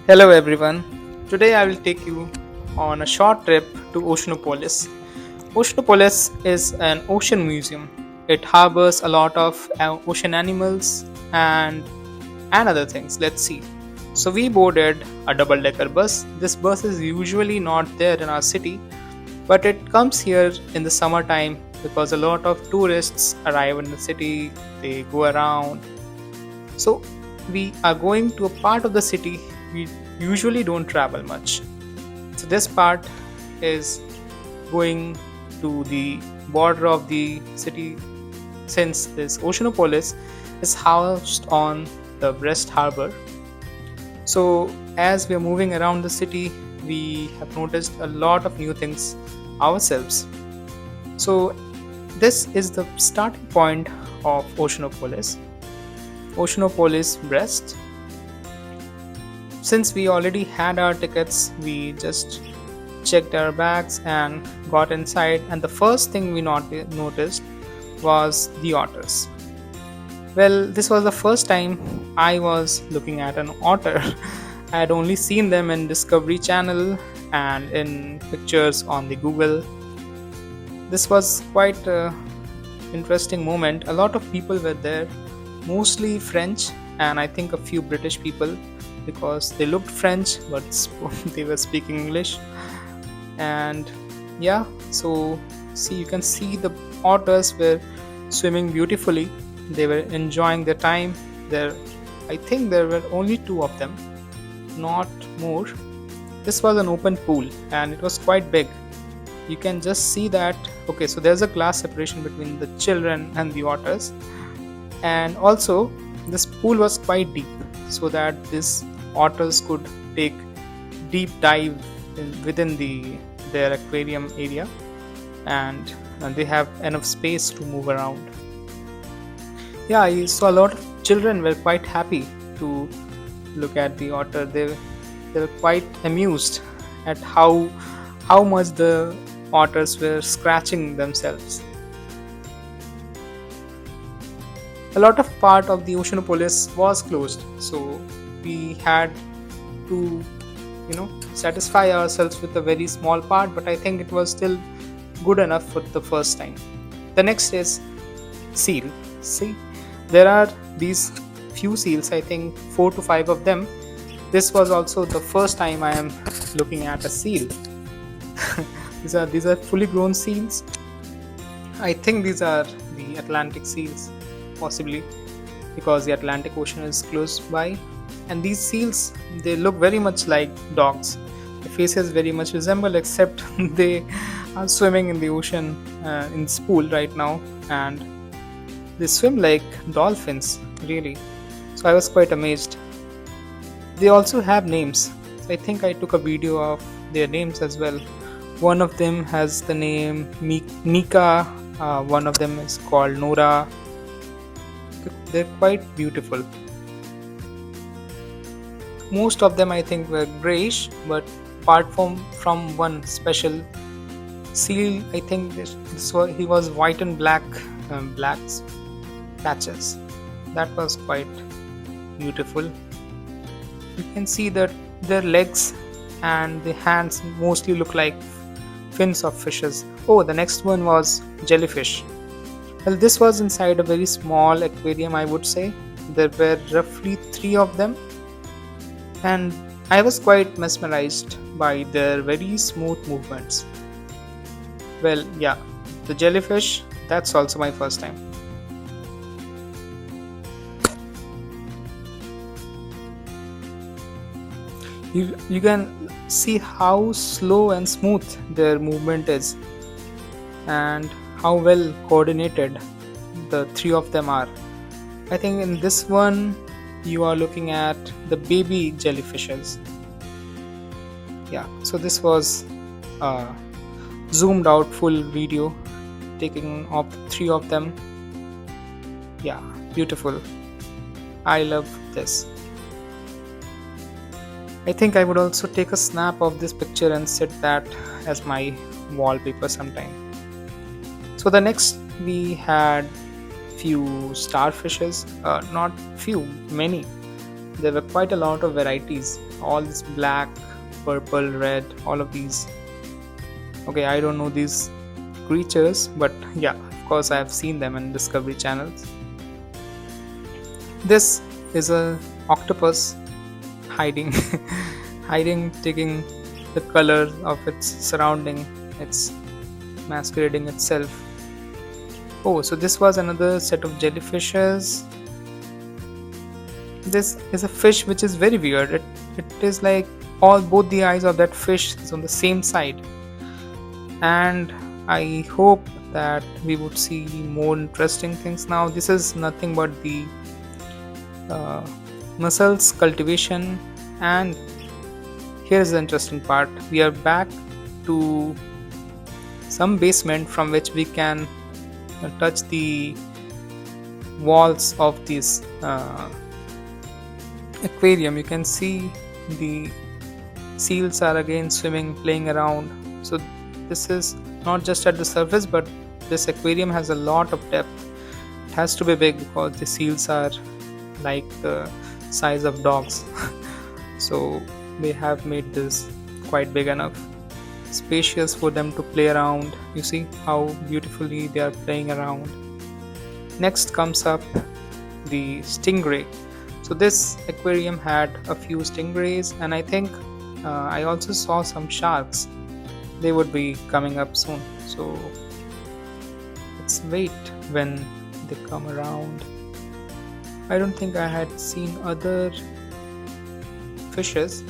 Hello everyone. Today I will take you on a short trip to Oceanopolis. Oceanopolis is an ocean museum. It harbors a lot of ocean animals and other things. Let's see. So we boarded a double-decker bus. This bus is usually not there in our city, but it comes here in the summertime because a lot of tourists arrive in the city. They go around, so we are going to a part of the city we usually don't travel much. So this part is going to the border of the city, since this Oceanopolis is housed on the Brest harbor. So as we are moving around the city, we have noticed a lot of new things ourselves. So this is the starting point of Oceanopolis Brest. Since we already had our tickets, we just checked our bags and got inside, and the first thing we noticed was the otters. Well, this was the first time I was looking at an otter. I had only seen them in Discovery Channel and in pictures on the Google. This was quite a interesting moment. A lot of people were there, mostly French, and I think a few British people, because they looked French but they were speaking English. And yeah, so see, you can see the otters were swimming beautifully. They were enjoying their time there. I think there were only two of them, not more. This was an open pool and it was quite big. You can just see that. Okay, so there's a glass separation between the children and the otters, and also this pool was quite deep so that these otters could take deep dive within their aquarium area, and they have enough space to move around. Yeah, I saw a lot of children were quite happy to look at the otter. They were quite amused at how much the otters were scratching themselves. A lot of part of the Oceanopolis was closed, so we had to, satisfy ourselves with a very small part, but I think it was still good enough for the first time. The next is seal. See, there are these few seals, I think 4 to 5 of them. This was also the first time I am looking at a seal. these are fully grown seals. I think these are the Atlantic seals, possibly, because the Atlantic Ocean is close by. And these seals, they look very much like dogs. The faces very much resemble, except they are swimming in the ocean, in this pool right now, and they swim like dolphins, really. So I was quite amazed. They also have names. I think I took a video of their names as well. One of them has the name Mika, one of them is called Nora. They're quite beautiful. Most of them I think were grayish, but apart from one special seal, I think he was white and black, black patches. That was quite beautiful. You can see that their legs and the hands mostly look like fins of fishes. Oh, the next one was jellyfish. Well, this was inside a very small aquarium, I would say. There were roughly 3 of them, and I was quite mesmerized by their very smooth movements. Well, yeah, the jellyfish, that's also my first time. You can see how slow and smooth their movement is, and how well coordinated the 3 of them are. I think in this one you are looking at the baby jellyfishes. Yeah, so this was a zoomed out full video taking of the 3 of them. Yeah, beautiful. I love this. I think I would also take a snap of this picture and set that as my wallpaper sometime. So the next we had few starfishes, not few, many. there were quite a lot of varieties, all this black, purple, red, all of these. Okay, I don't know these creatures, but yeah, of course I have seen them in Discovery channels. This is a octopus hiding hiding, taking the color of its surrounding. It's masquerading itself. Oh, so this was another set of jellyfishes. This is a fish which is very weird. It is like all both the eyes of that fish is on the same side. And I hope that we would see more interesting things now. This is nothing but the uh, mussels cultivation. And here's the interesting part. We are back to some basement from which we can touch the walls of this aquarium. You can see the seals are again swimming, playing around. So this is not just at the surface, but this aquarium has a lot of depth. It has to be big because the seals are like the size of dogs. So they have made this quite big enough, spacious for them to play around. You see how beautifully they are playing around. Next comes up the stingray. So this aquarium had a few stingrays, and I think I also saw some sharks. They would be coming up soon, so let's wait when they come around. I don't think I had seen other fishes,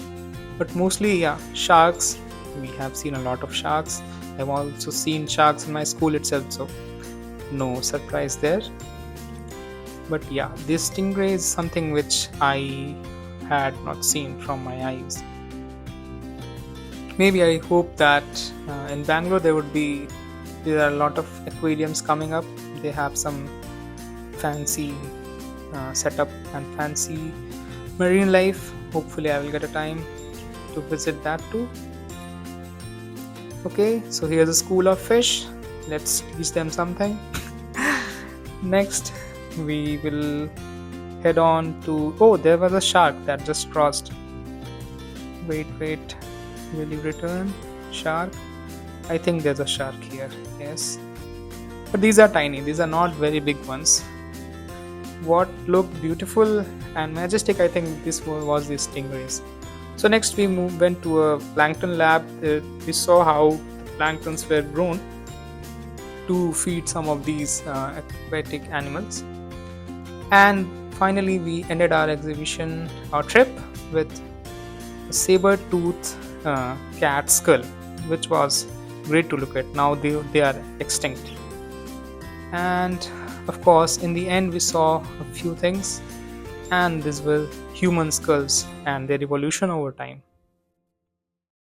but mostly, yeah, sharks. We have seen a lot of sharks. I've also seen sharks in my school itself, so no surprise there. But yeah, this stingray is something which I had not seen from my eyes. Maybe I hope that in Bangalore there are a lot of aquariums coming up. They have some fancy setup and fancy marine life. Hopefully I will get a time to visit that too. Okay, so here's a school of fish. Let's teach them something. Next we will head on to, oh, there was a shark that just crossed. Wait, will you return? Shark? I think there's a shark here, yes. But these are tiny, these are not very big ones. What looked beautiful and majestic, I think this was the stingrays. So next we went to a plankton lab. We saw how the planktons were grown to feed some of these aquatic animals. And finally we ended our trip with a saber-tooth cat skull, which was great to look at. Now they are extinct. And of course in the end we saw a few things, and these were human skulls and their evolution over time.